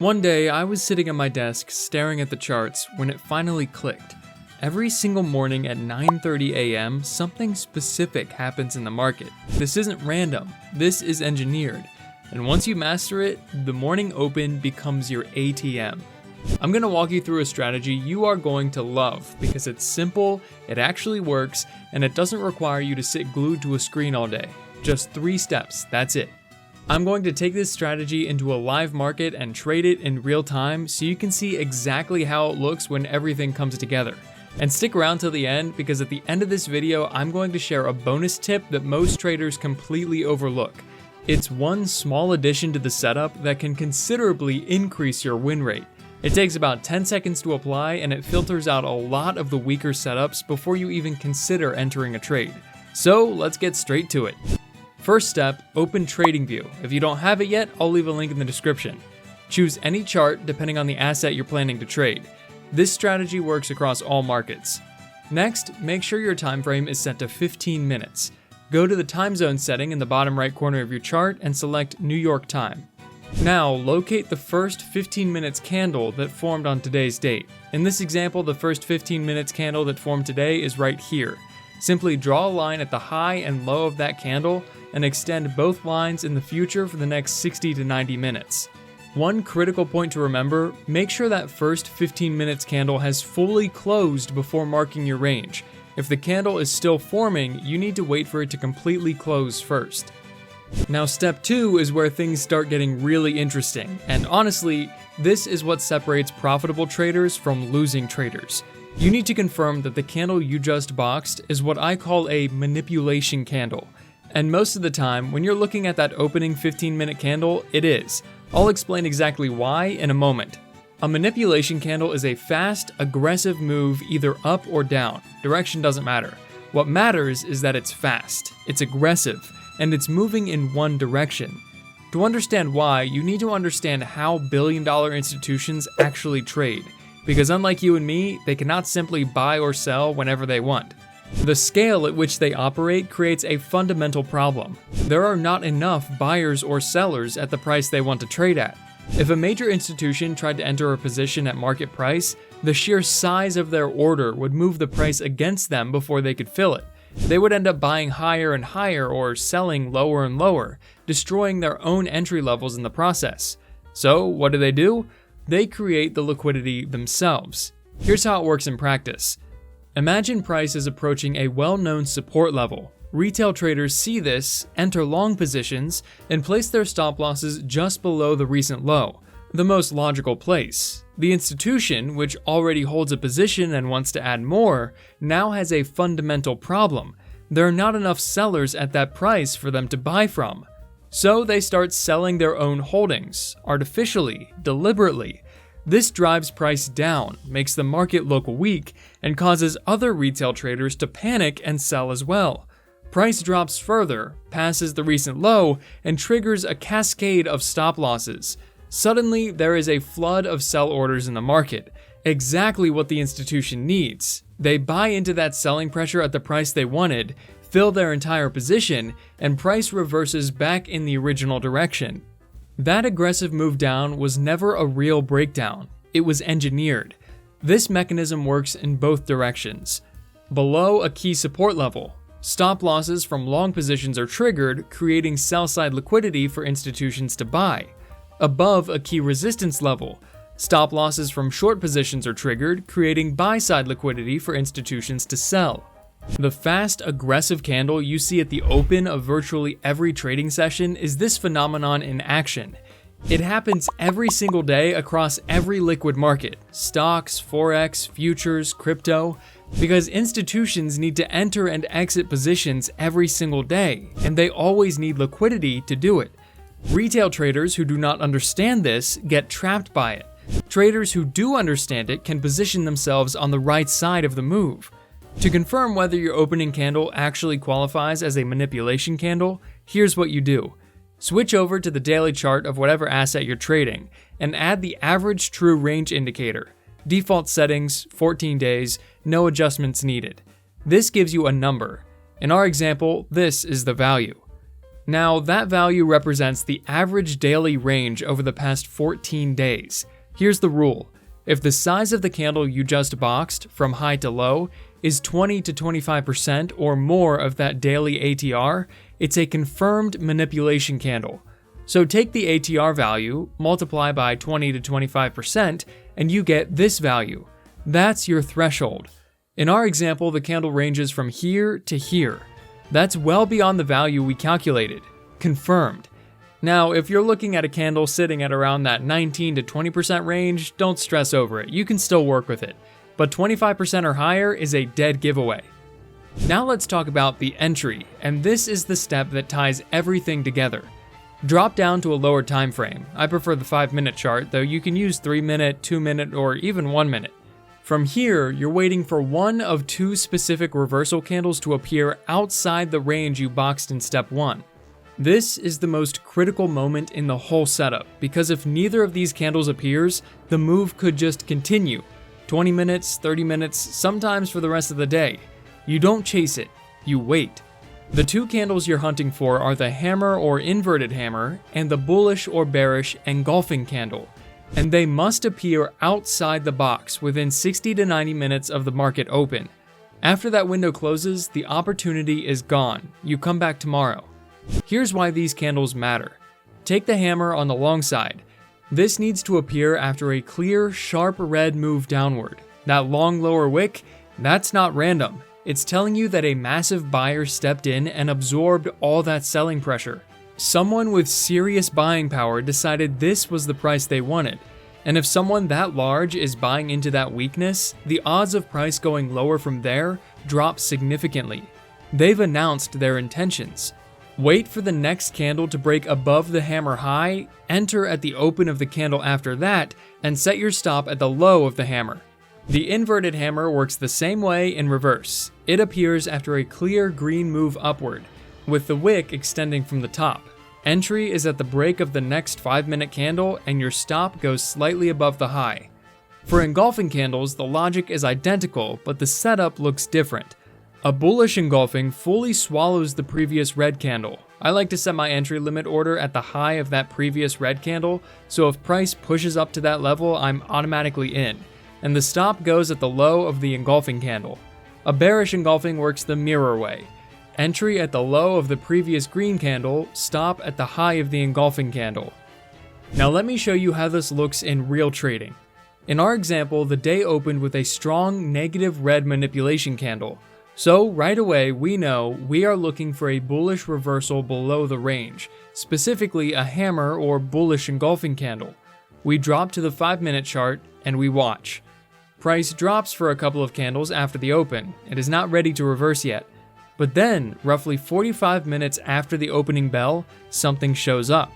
One day, I was sitting at my desk staring at the charts when it finally clicked. Every single morning at 9:30 a.m., something specific happens in the market. This isn't random, this is engineered. And once you master it, the morning open becomes your ATM. I'm going to walk you through a strategy you are going to love because it's simple, it actually works, and it doesn't require you to sit glued to a screen all day. Just 3 steps, that's it. I'm going to take this strategy into a live market and trade it in real time so you can see exactly how it looks when everything comes together. And stick around till the end because at the end of this video, I'm going to share a bonus tip that most traders completely overlook. It's one small addition to the setup that can considerably increase your win rate. It takes about 10 seconds to apply and it filters out a lot of the weaker setups before you even consider entering a trade. So let's get straight to it. First step, open TradingView. If you don't have it yet, I'll leave a link in the description. Choose any chart depending on the asset you're planning to trade. This strategy works across all markets. Next, make sure your time frame is set to 15 minutes. Go to the time zone setting in the bottom right corner of your chart and select New York time. Now, locate the first 15 minutes candle that formed on today's date. In this example, the first 15 minutes candle that formed today is right here. Simply draw a line at the high and low of that candle and extend both lines in the future for the next 60 to 90 minutes. One critical point to remember, make sure that first 15 minutes candle has fully closed before marking your range. If the candle is still forming, you need to wait for it to completely close first. Now step 2 is where things start getting really interesting, and honestly, this is what separates profitable traders from losing traders. You need to confirm that the candle you just boxed is what I call a manipulation candle. And most of the time, when you're looking at that opening 15-minute candle, it is. I'll explain exactly why in a moment. A manipulation candle is a fast, aggressive move either up or down. Direction doesn't matter. What matters is that it's fast, it's aggressive, and it's moving in one direction. To understand why, you need to understand how billion-dollar institutions actually trade. Because unlike you and me, they cannot simply buy or sell whenever they want. The scale at which they operate creates a fundamental problem. There are not enough buyers or sellers at the price they want to trade at. If a major institution tried to enter a position at market price, the sheer size of their order would move the price against them before they could fill it. They would end up buying higher and higher or selling lower and lower, destroying their own entry levels in the process. So what do? They create the liquidity themselves. Here's how it works in practice. Imagine price is approaching a well-known support level. Retail traders see this, enter long positions, and place their stop losses just below the recent low, the most logical place. The institution, which already holds a position and wants to add more, now has a fundamental problem. There are not enough sellers at that price for them to buy from. So they start selling their own holdings, artificially, deliberately. This drives price down, makes the market look weak, and causes other retail traders to panic and sell as well. Price drops further, passes the recent low, and triggers a cascade of stop losses. Suddenly, there is a flood of sell orders in the market, exactly what the institution needs. They buy into that selling pressure at the price they wanted, fill their entire position, and price reverses back in the original direction. That aggressive move down was never a real breakdown. It was engineered. This mechanism works in both directions. Below a key support level, stop losses from long positions are triggered, creating sell-side liquidity for institutions to buy. Above a key resistance level, stop losses from short positions are triggered, creating buy-side liquidity for institutions to sell. The fast, aggressive candle you see at the open of virtually every trading session is this phenomenon in action. It happens every single day across every liquid market, stocks, forex, futures, crypto, because institutions need to enter and exit positions every single day, and they always need liquidity to do it. Retail traders who do not understand this get trapped by it. Traders who do understand it can position themselves on the right side of the move. To confirm whether your opening candle actually qualifies as a manipulation candle, here's what you do. Switch over to the daily chart of whatever asset you're trading, and add the average true range indicator. Default settings, 14 days, no adjustments needed. This gives you a number. In our example, this is the value. Now, that value represents the average daily range over the past 14 days. Here's the rule. If the size of the candle you just boxed, from high to low, is 20 to 25% or more of that daily ATR, it's a confirmed manipulation candle. So take the ATR value, multiply by 20 to 25%, and you get this value. That's your threshold. In our example, the candle ranges from here to here. That's well beyond the value we calculated. Confirmed. Now, if you're looking at a candle sitting at around that 19 to 20% range, don't stress over it. You can still work with it. But 25% or higher is a dead giveaway. Now let's talk about the entry, and this is the step that ties everything together. Drop down to a lower time frame. I prefer the 5-minute chart, though you can use 3-minute, 2-minute, or even 1 minute. From here, you're waiting for one of two specific reversal candles to appear outside the range you boxed in step 1. This is the most critical moment in the whole setup, because if neither of these candles appears, the move could just continue. 20 minutes, 30 minutes, sometimes for the rest of the day. You don't chase it, you wait. The two candles you're hunting for are the hammer or inverted hammer and the bullish or bearish engulfing candle. And they must appear outside the box within 60 to 90 minutes of the market open. After that window closes, the opportunity is gone. You come back tomorrow. Here's why these candles matter. Take the hammer on the long side. This needs to appear after a clear, sharp red move downward. That long lower wick, that's not random. It's telling you that a massive buyer stepped in and absorbed all that selling pressure. Someone with serious buying power decided this was the price they wanted. And if someone that large is buying into that weakness, the odds of price going lower from there drop significantly. They've announced their intentions. Wait for the next candle to break above the hammer high, enter at the open of the candle after that, and set your stop at the low of the hammer. The inverted hammer works the same way in reverse. It appears after a clear green move upward, with the wick extending from the top. Entry is at the break of the next 5-minute candle, and your stop goes slightly above the high. For engulfing candles, the logic is identical, but the setup looks different. A bullish engulfing fully swallows the previous red candle. I like to set my entry limit order at the high of that previous red candle, so if price pushes up to that level, I'm automatically in, and the stop goes at the low of the engulfing candle. A bearish engulfing works the mirror way. Entry at the low of the previous green candle, stop at the high of the engulfing candle. Now let me show you how this looks in real trading. In our example, the day opened with a strong negative red manipulation candle. So right away, we know we are looking for a bullish reversal below the range, specifically a hammer or bullish engulfing candle. We drop to the 5-minute chart and we watch. Price drops for a couple of candles after the open. It is not ready to reverse yet. But then, roughly 45 minutes after the opening bell, something shows up.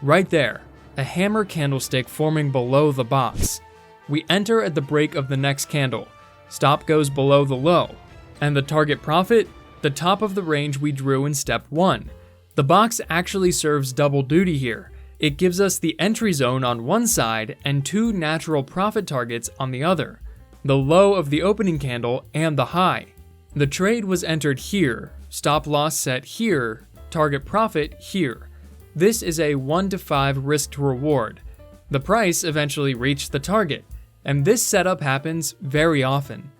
Right there, a hammer candlestick forming below the box. We enter at the break of the next candle. Stop goes below the low. And the target profit? The top of the range we drew in step 1. The box actually serves double duty here. It gives us the entry zone on one side and two natural profit targets on the other. The low of the opening candle and the high. The trade was entered here, stop loss set here, target profit here. This is a 1 to 5 risk to reward. The price eventually reached the target, and this setup happens very often.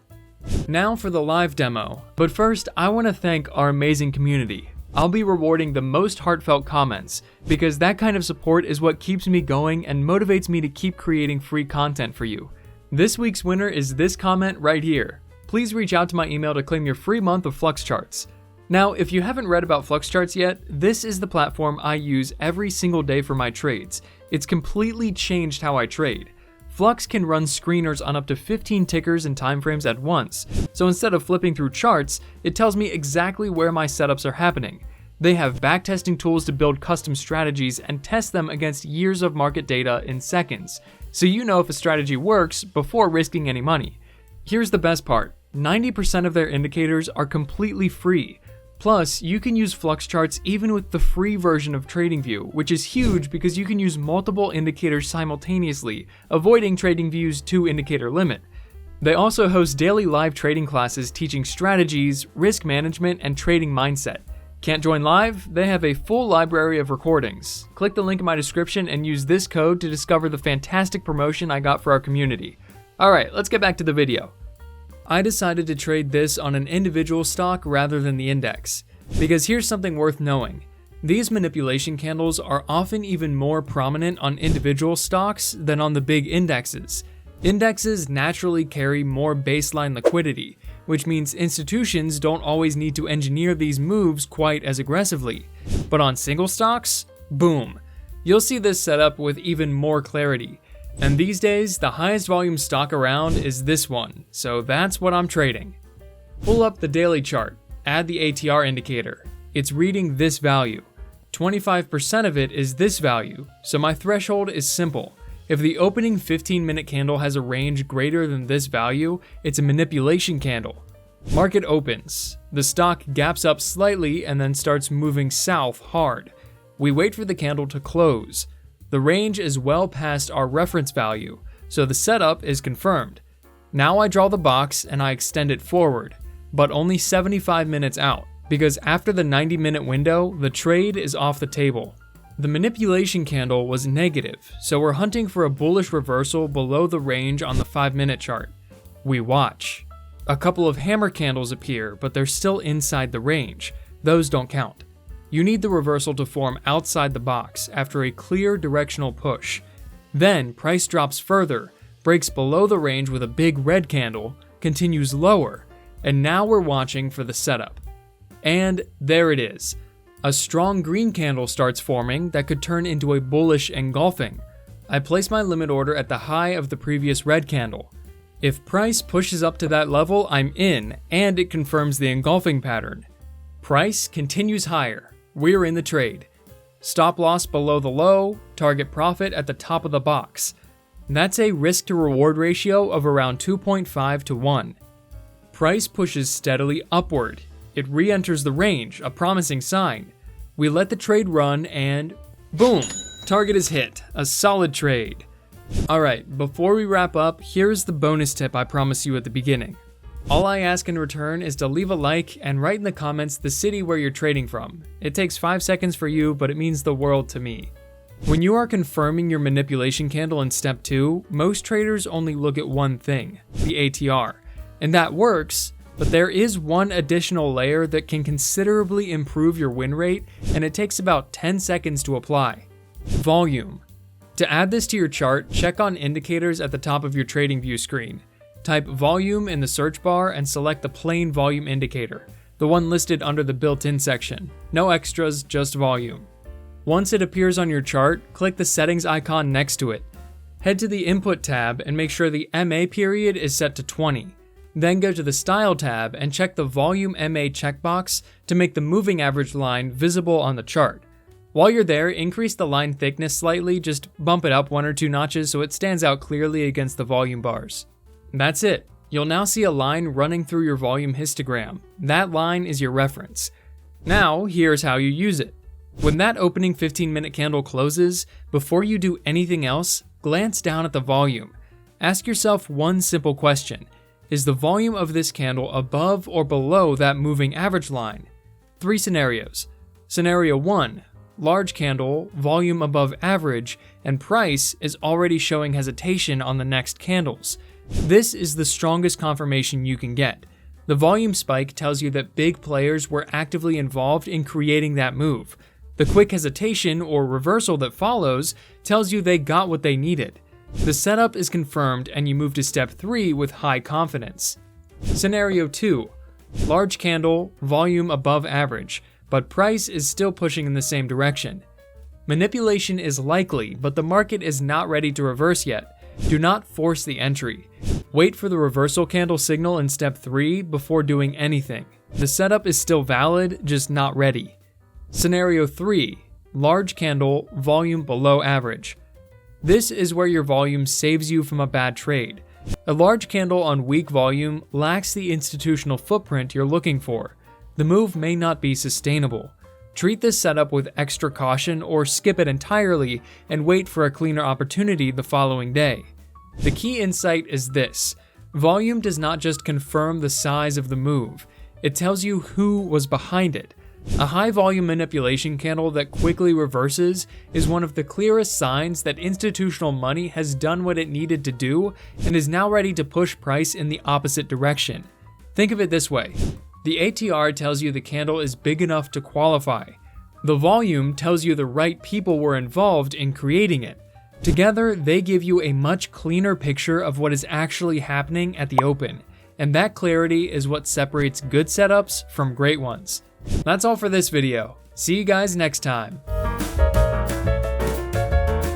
Now for the live demo, but first I want to thank our amazing community. I'll be rewarding the most heartfelt comments, because that kind of support is what keeps me going and motivates me to keep creating free content for you. This week's winner is this comment right here. Please reach out to my email to claim your free month of Flux Charts. Now, if you haven't read about Flux Charts yet, this is the platform I use every single day for my trades. It's completely changed how I trade. Flux can run screeners on up to 15 tickers and timeframes at once, so instead of flipping through charts, it tells me exactly where my setups are happening. They have backtesting tools to build custom strategies and test them against years of market data in seconds, so you know if a strategy works before risking any money. Here's the best part, 90% of their indicators are completely free. Plus, you can use Flux Charts even with the free version of TradingView, which is huge because you can use multiple indicators simultaneously, avoiding TradingView's 2-indicator limit. They also host daily live trading classes teaching strategies, risk management, and trading mindset. Can't join live? They have a full library of recordings. Click the link in my description and use this code to discover the fantastic promotion I got for our community. Alright, let's get back to the video. I decided to trade this on an individual stock rather than the index, because here's something worth knowing. These manipulation candles are often even more prominent on individual stocks than on the big indexes. Indexes naturally carry more baseline liquidity, which means institutions don't always need to engineer these moves quite as aggressively. But on single stocks, boom. You'll see this setup with even more clarity. And these days, the highest volume stock around is this one, so that's what I'm trading. Pull up the daily chart, add the ATR indicator. It's reading this value. 25% of it is this value, so my threshold is simple. If the opening 15-minute candle has a range greater than this value, it's a manipulation candle. Market opens. The stock gaps up slightly and then starts moving south hard. We wait for the candle to close. The range is well past our reference value, so the setup is confirmed. Now I draw the box and I extend it forward, but only 75 minutes out, because after the 90-minute window, the trade is off the table. The manipulation candle was negative, so we're hunting for a bullish reversal below the range on the 5-minute chart. We watch. A couple of hammer candles appear, but they're still inside the range. Those don't count. You need the reversal to form outside the box after a clear directional push. Then price drops further, breaks below the range with a big red candle, continues lower, and now we're watching for the setup. And there it is. A strong green candle starts forming that could turn into a bullish engulfing. I place my limit order at the high of the previous red candle. If price pushes up to that level, I'm in, and it confirms the engulfing pattern. Price continues higher. We're in the trade. Stop loss below the low, target profit at the top of the box. That's a risk to reward ratio of around 2.5 to 1. Price pushes steadily upward. It re-enters the range, a promising sign. We let the trade run and boom, target is hit, a solid trade. Alright, before we wrap up, here's the bonus tip I promised you at the beginning. All I ask in return is to leave a like and write in the comments the city where you're trading from. It takes 5 seconds for you, but it means the world to me. When you are confirming your manipulation candle in step 2, most traders only look at one thing, the ATR. And that works, but there is one additional layer that can considerably improve your win rate, and it takes about 10 seconds to apply. Volume. To add this to your chart, check on indicators at the top of your trading view screen. Type volume in the search bar and select the plain volume indicator, the one listed under the built-in section. No extras, just volume. Once it appears on your chart, click the settings icon next to it. Head to the input tab and make sure the MA period is set to 20. Then go to the Style tab and check the Volume MA checkbox to make the moving average line visible on the chart. While you're there, increase the line thickness slightly, just bump it up 1 or 2 notches so it stands out clearly against the volume bars. That's it. You'll now see a line running through your volume histogram. That line is your reference. Now, here's how you use it. When that opening 15-minute candle closes, before you do anything else, glance down at the volume. Ask yourself one simple question. Is the volume of this candle above or below that moving average line? 3 scenarios. Scenario 1, large candle, volume above average, and price is already showing hesitation on the next candles. This is the strongest confirmation you can get. The volume spike tells you that big players were actively involved in creating that move. The quick hesitation or reversal that follows tells you they got what they needed. The setup is confirmed and you move to step 3 with high confidence. Scenario 2, large candle, volume above average, but price is still pushing in the same direction. Manipulation is likely, but the market is not ready to reverse yet. Do not force the entry. Wait for the reversal candle signal in step 3 before doing anything. The setup is still valid, just not ready. Scenario 3, large candle, volume below average. This is where your volume saves you from a bad trade. A large candle on weak volume lacks the institutional footprint you're looking for. The move may not be sustainable. Treat this setup with extra caution or skip it entirely and wait for a cleaner opportunity the following day. The key insight is this: volume does not just confirm the size of the move, it tells you who was behind it. A high volume manipulation candle that quickly reverses is one of the clearest signs that institutional money has done what it needed to do and is now ready to push price in the opposite direction. Think of it this way. The ATR tells you the candle is big enough to qualify. The volume tells you the right people were involved in creating it. Together, they give you a much cleaner picture of what is actually happening at the open, and that clarity is what separates good setups from great ones. That's all for this video. See you guys next time.